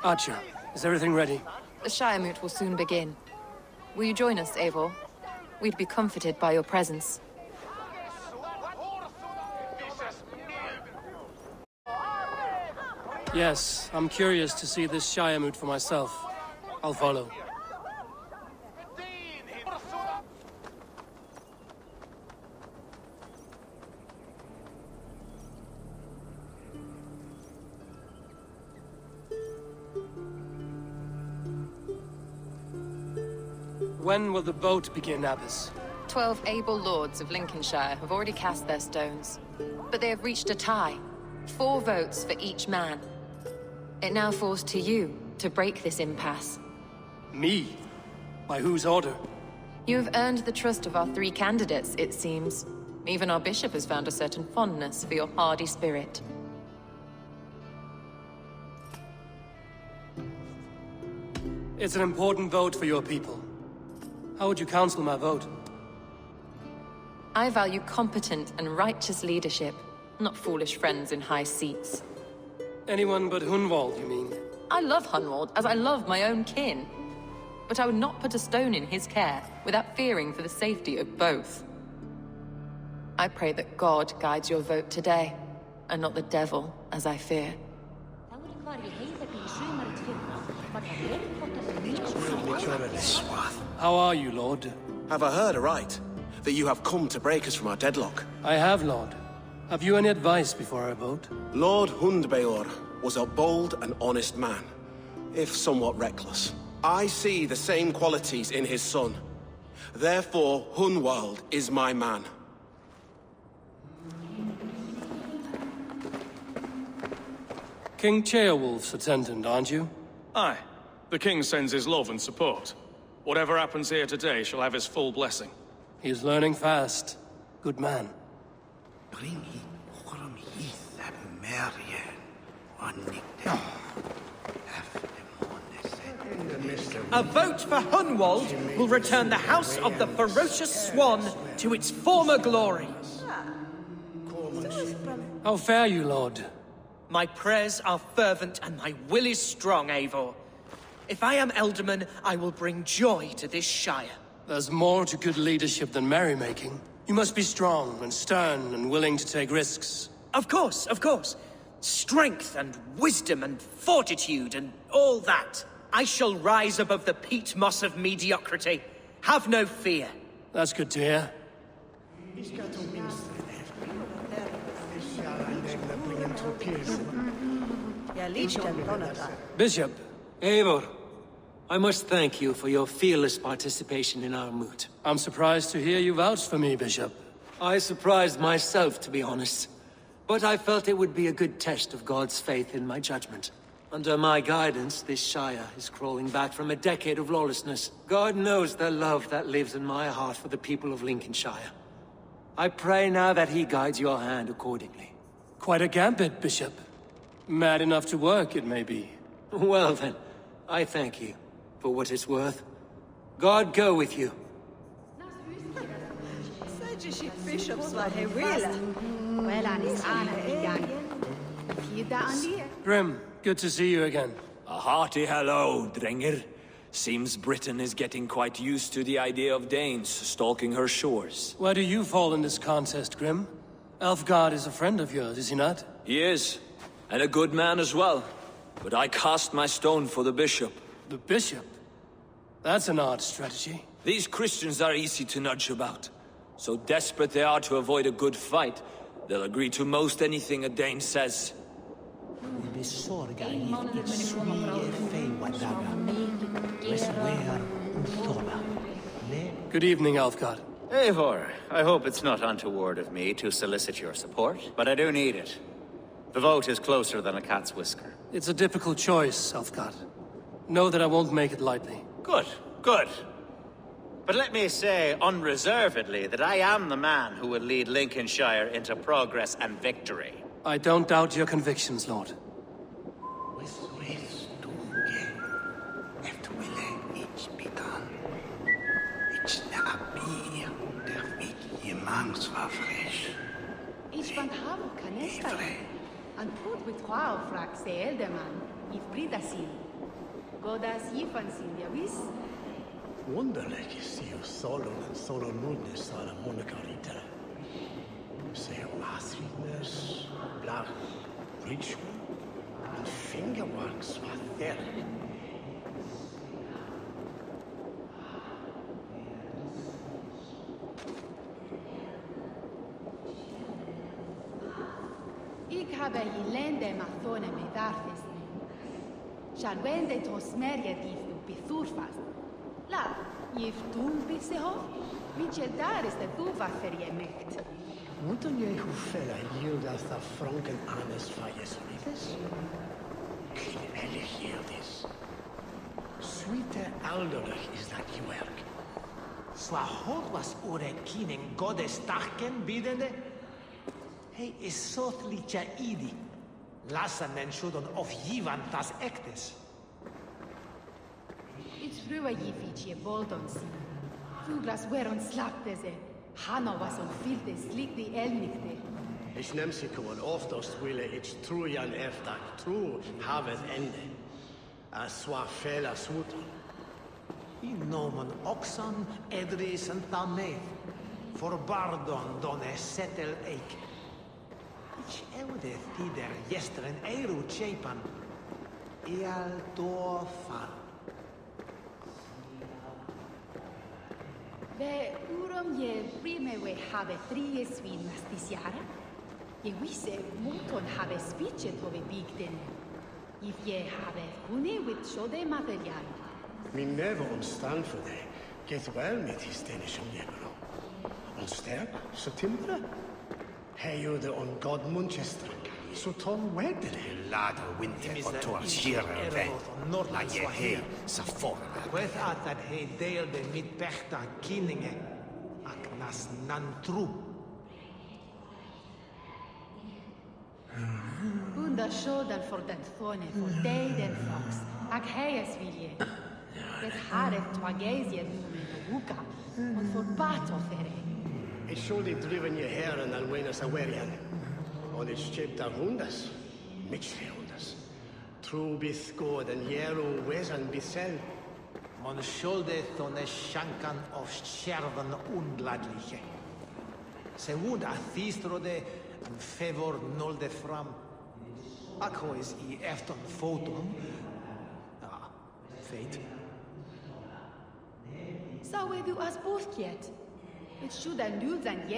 Archer, is everything ready? The Shire Moot will soon begin. Will you join us, Eivor? We'd be comforted by your presence. Yes, I'm curious to see this Shire Moot for myself. I'll follow. When will the vote begin, Abbess? 12 able lords of Lincolnshire have already cast their stones, but they have reached a tie. 4 votes for each man. It now falls to you to break this impasse. Me? By whose order? You have earned the trust of our 3 candidates, it seems. Even our bishop has found a certain fondness for your hardy spirit. It's an important vote for your people. How would you counsel my vote? I value competent and righteous leadership, not foolish friends in high seats. Anyone but Hunwald, you mean? I love Hunwald, as I love my own kin. But I would not put a stone in his care without fearing for the safety of both. I pray that God guides your vote today, and not the devil, as I fear. How are you, Lord? Have I heard aright? That you have come to break us from our deadlock? I have, Lord. Have you any advice before I vote? Lord Hundbeor was a bold and honest man, if somewhat reckless. I see the same qualities in his son. Therefore, Hunwald is my man. King Ceolwulf's attendant, aren't you? Aye. The king sends his love and support. Whatever happens here today shall have his full blessing. He is learning fast. Good man. A vote for Hunwald will return the House of the Ferocious Swan to its former glory. How fare you, Lord? My prayers are fervent and my will is strong, Eivor. If I am Elderman, I will bring joy to this Shire. There's more to good leadership than merrymaking. You must be strong and stern and willing to take risks. Of course, of course. Strength and wisdom and fortitude and all that. I shall rise above the peat moss of mediocrity. Have no fear. That's good to hear. Bishop. Eivor, I must thank you for your fearless participation in our moot. I'm surprised to hear you vouch for me, Bishop. I surprised myself, to be honest. But I felt it would be a good test of God's faith in my judgment. Under my guidance, this Shire is crawling back from a decade of lawlessness. God knows the love that lives in my heart for the people of Lincolnshire. I pray now that he guides your hand accordingly. Quite a gambit, Bishop. Mad enough to work, it may be. Well then, I thank you, for what it's worth. God go with you. Grim, good to see you again. A hearty hello, Drengr. Seems Britain is getting quite used to the idea of Danes stalking her shores. Where do you fall in this contest, Grim? Elfgard is a friend of yours, is he not? He is, and a good man as well. But I cast my stone for the bishop. The bishop? That's an odd strategy. These Christians are easy to nudge about. So desperate they are to avoid a good fight, they'll agree to most anything a Dane says. Good evening, Elfgard. Eivor, I hope it's not untoward of me to solicit your support, but I do need it. The vote is closer than a cat's whisker. It's a difficult choice, Elfgard. Know that I won't make it lightly. Good, good. But let me say unreservedly that I am the man who will lead Lincolnshire into progress and victory. I don't doubt your convictions, Lord. Godas Yifansin, vis? Wonderlijk is hier solo en solo moednis aan een monnikarita. Zij maatregels, blag, ritual, en fingerworks wat ver. Ik heb je lende mathone met darfest. Charwende tosmerje diefdu pithurfast. La, jif toen bissehof, Michel daar is de toewachter je mecht. Moeten jij hoeveel hier dat de Franken anders van Jesuites? Knellig hier is. Sweete elderlijk is dat je werk. Swahot was ore kinen godes tachen bidende? Hij is zot licha idi. Lassen men shudon of jivan tas ectes. Iets fruwa jifietje boldon si. Douglas weron slapte ze. Hanno was on filte slik die elnikte. Ich neem zich gewoon oftast willen iets trujan eftak tru havet ende. As swa fela suter. In nomen oxan, edris en tamev. For bardon don setel eik. Ich eude tider jesteren eru chepan. Eal do fal. Ve urom je prime we have trie svin mastisiara? Je wisse muton have spice tove bigden. If je have hune with shode material. Min never ontstaan voor dig. Get wel met his Danish omjebro. On sterk, så timbre. Hij jude on God Manchester. Så ton weddere. Lade winter og tor skjere ven. La je her, sa forma. With at that he deelde mit pechta kinninge. Aknas nantru. Bunda shodan for den thone for den fox. Ak heies vilje. Det haret twagezie numen uka. Und for batofere. Ich soll die driven je heren an Wenas Awerian. Und ich schiebt da Hundes. Mitschle Hundes. True bis God en Jero Wesan bisel. Man schulde thone shankan of scherven ungladliche. Se would a thistrode en favor nolde fram. Akko is I efton foton. Ah, fate. Zou we du as both yet? Het should a luden